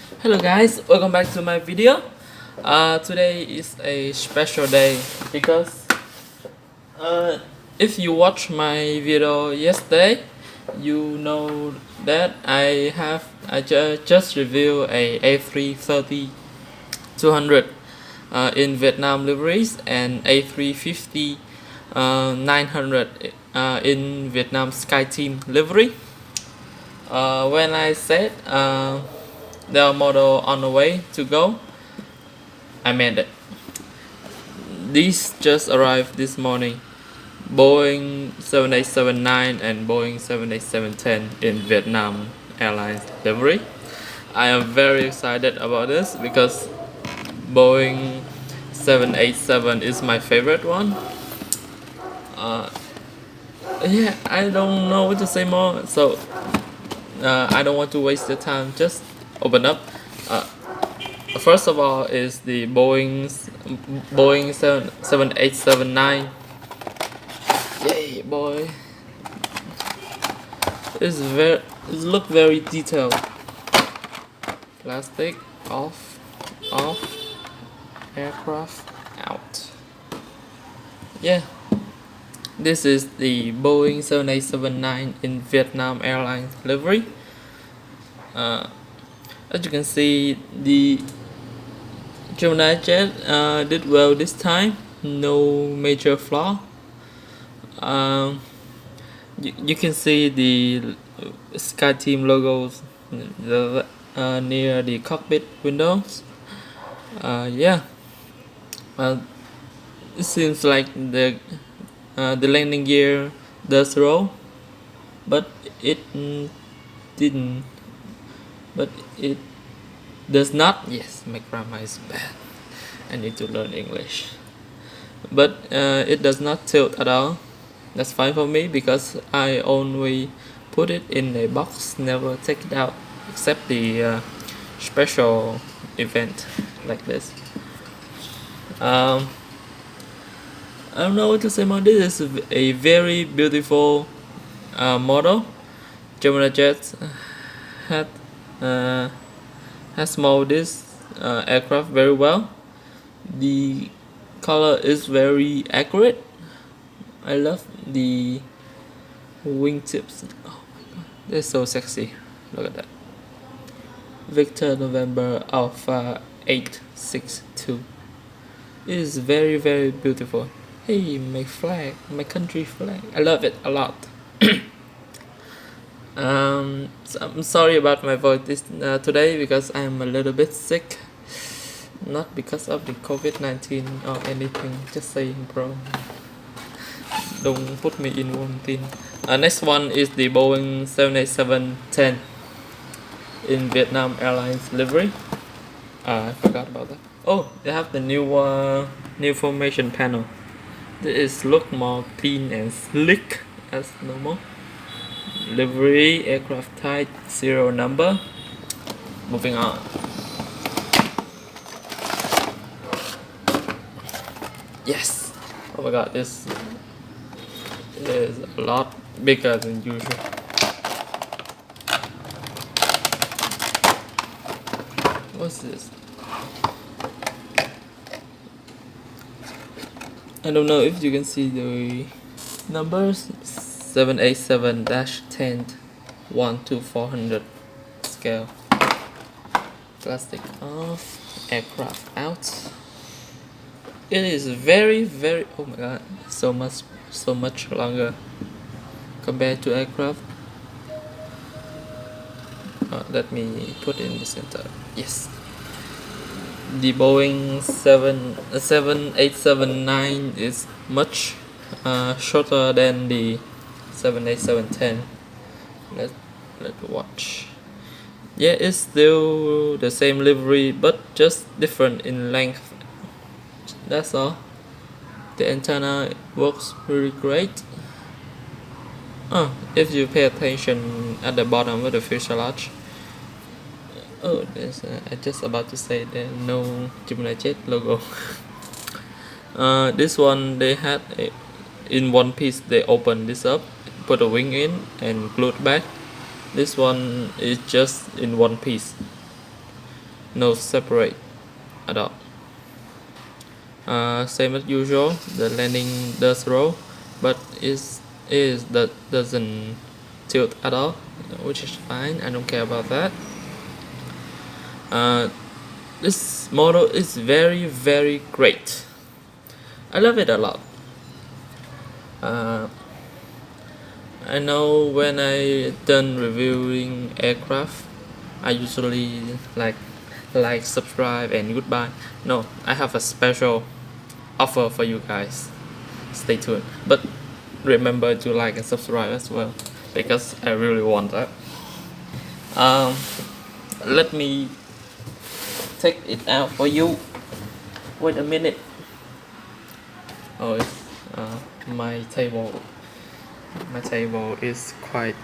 Hello guys, welcome back to my video. Today is a special day because uh, if you watch my video yesterday, you know that I just reviewed a A330 200 in Vietnam liveries and A350 900 in Vietnam Sky Team livery. When I said the model on the way to go, I meant it. These just arrived this morning. Boeing 7879 and Boeing 78710 in Vietnam Airlines livery. I am very excited about this because Boeing 787 is my favorite one. Yeah, I don't know what to say more, so I don't want to waste your time. Just open up. First of all is the Boeing 7879. Yay, boy! It look very detailed. Plastic off, aircraft out. Yeah, this is the Boeing 7879 in Vietnam Airlines livery. As you can see, the Gemini Jet did well this time. No major flaw. You can see the Sky Team logos near the cockpit windows. Yeah, well, it seems like the landing gear does roll, but it didn't. But it does not. Yes, my grammar is bad. I need to learn English. But it does not tilt at all. That's fine for me because I only put it in a box, never take it out, except the special event like this. I don't know what to say more. This is a very beautiful model. Gemini Jets had has molded this aircraft very well. The color is very accurate. I love the wingtips. Oh my god, they're so sexy. Look at that. Victor November Alpha 862. It is very, very beautiful. Hey, my flag, my country flag. I love it a lot. So I'm sorry about my voice today because I'm a little bit sick. Not because of the COVID-19 or anything. Just saying, bro. Don't put me in quarantine. Next one is the Boeing 787-10 in Vietnam Airlines livery. I forgot about that. Oh, they have the new formation panel. This look more clean and slick as normal. Livery, aircraft type, serial number. Moving on. Yes. Oh my god, this is a lot bigger than usual. What's this? I don't know if you can see the numbers. 787-10 1 to 400 scale. Plastic off, aircraft out. It is very, very, oh my god, so much longer compared to aircraft. Let me put in the center. Yes, the Boeing 7879 is much shorter than the 787-10. Let's watch. Yeah, it's still the same livery but just different in length. That's all. The antenna works really great. If you pay attention at the bottom of the fuselage. Oh, there's I just about to say there no Gemini Jet logo. This one they had in one piece. They opened this up, put a wing in, and glued back. This one is just in one piece. no separate at all. Same as usual, the landing does roll, but that doesn't tilt at all, which is fine. I don't care about that. This model is very great. I love it a lot. I know when I done reviewing aircraft, I usually like, subscribe, and goodbye. No, I have a special offer for you guys. Stay tuned. But remember to like and subscribe as well, because I really want that. Let me take it out for you. Wait a minute. Oh, it's my table. My table is quite.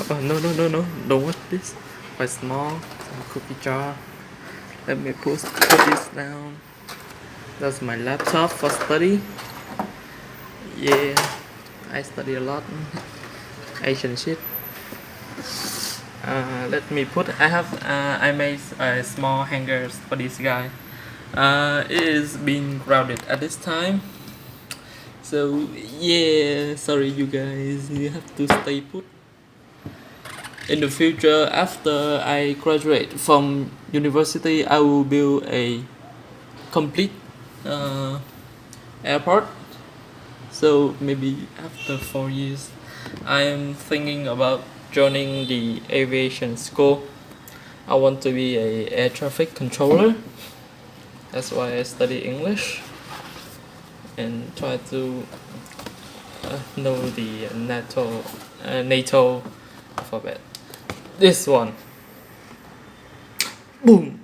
No, don't want this. Quite small. Some cookie jar. Let me put this down. That's my laptop for study. Yeah, I study a lot. Asian shit. Let me put. I made small hangers for this guy. It is being crowded at this time. So yeah, sorry you guys, you have to stay put. In the future, after I graduate from university, I will build a complete airport. So maybe after 4 years, I am thinking about joining the aviation school. I want to be a air traffic controller. That's why I study English and try to know the NATO alphabet. This one. Boom!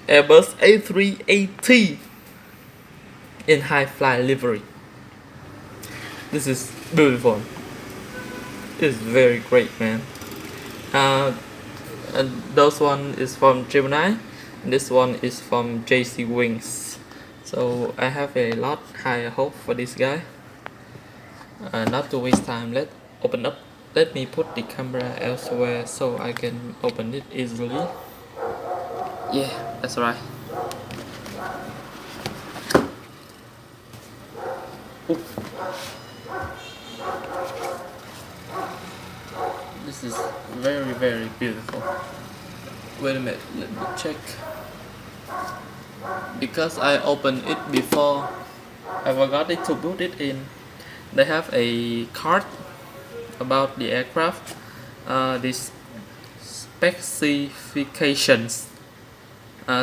Airbus A380 in high fly livery. This is beautiful. It's very great, man. And those one is from Gemini, and this one is from JC Wings. So I have a lot high hope for this guy. Not to waste time, let's open up. Let me put the camera elsewhere so I can open it easily. Yeah, that's right. Oop. This is very beautiful. Wait a minute, let me check. Because I opened it before, I forgot to put it in. They have a card about the aircraft, these specifications,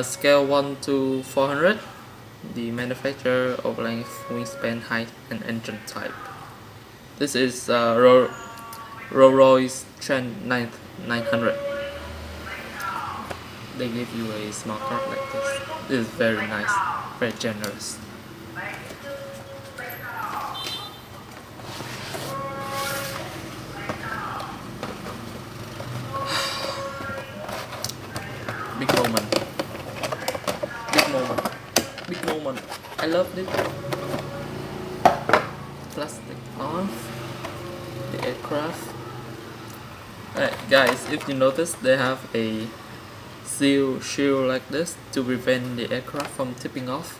scale 1 to 400, the manufacturer of length, wingspan, height, and engine type. This is Rolls-Royce Trent 900. They give you a small card like this. This is very nice, very generous. Big moment. I love it. Plastic off. The aircraft. Guys, if you notice, they have a shield like this to prevent the aircraft from tipping off.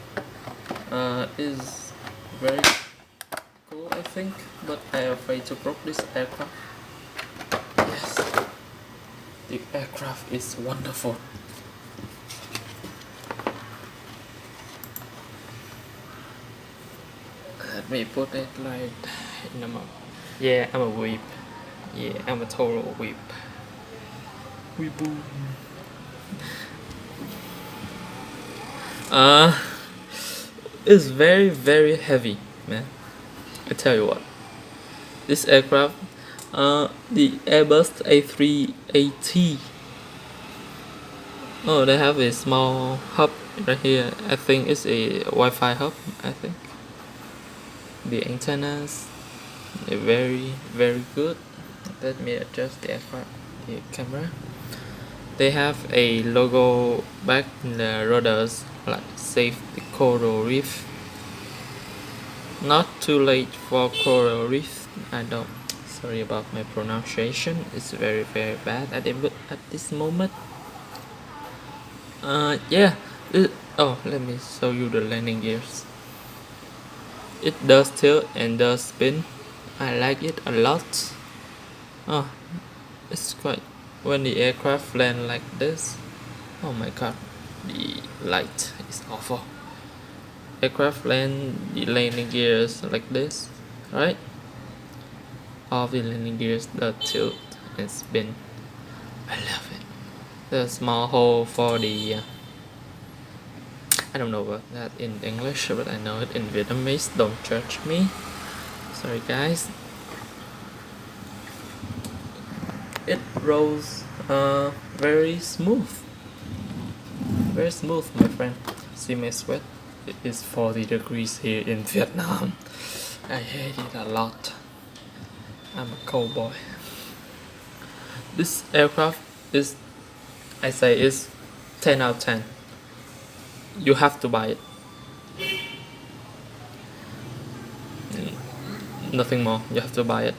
Is very cool, I think, but I am afraid to broke this aircraft. Yes, the aircraft is wonderful. Let me put it like in a mouth. Yeah, I'm a weep. Yeah, I'm a total weep. Weeboo. It's very heavy, man. I tell you what. This aircraft, the Airbus A380. Oh, they have a small hub right here. I think it's a Wi-Fi hub. I think the antennas are very good. Let me adjust the camera. They have a logo back in the rotors, like save the coral reef. Not too late for coral reef. Sorry about my pronunciation. It's very bad at this moment. Yeah. Oh, let me show you the landing gears. It does tilt and does spin. I like it a lot. Oh, it's quite when the aircraft land like this. Oh my god, the light is awful. Aircraft land the landing gears like this, right? All the landing gears that tilt and spin. I love it. The small hole for the I don't know what that in English, but I know it in Vietnamese. Don't judge me. Sorry, guys. It rolls very smooth. Very smooth, my friend. See my sweat? It is 40 degrees here in Vietnam. I hate it a lot. I'm a cold boy. This aircraft is, I say, is 10 out of 10. You have to buy it. Nothing more. You have to buy it.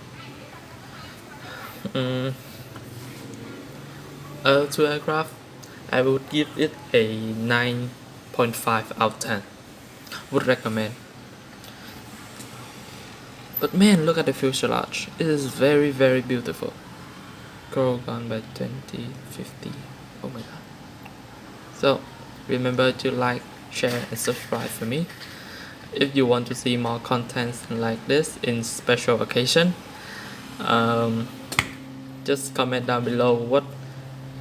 To aircraft, I would give it a 9.5 out of 10. Would recommend. But man, look at the fuselage. It is very, very beautiful. Girl gone by 2050. Oh my god. So, remember to like, share, and subscribe for me. If you want to see more contents like this in special occasion, just comment down below what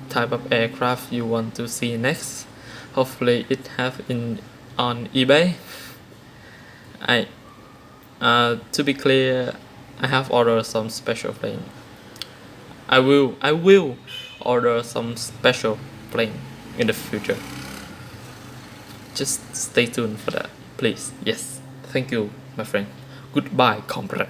type of aircraft you want to see next. Hopefully it have in on eBay. To be clear, I have ordered some special plane. I will order some special plane in the future. Just stay tuned for that, please. Yes, thank you, my friend. Goodbye, comrade.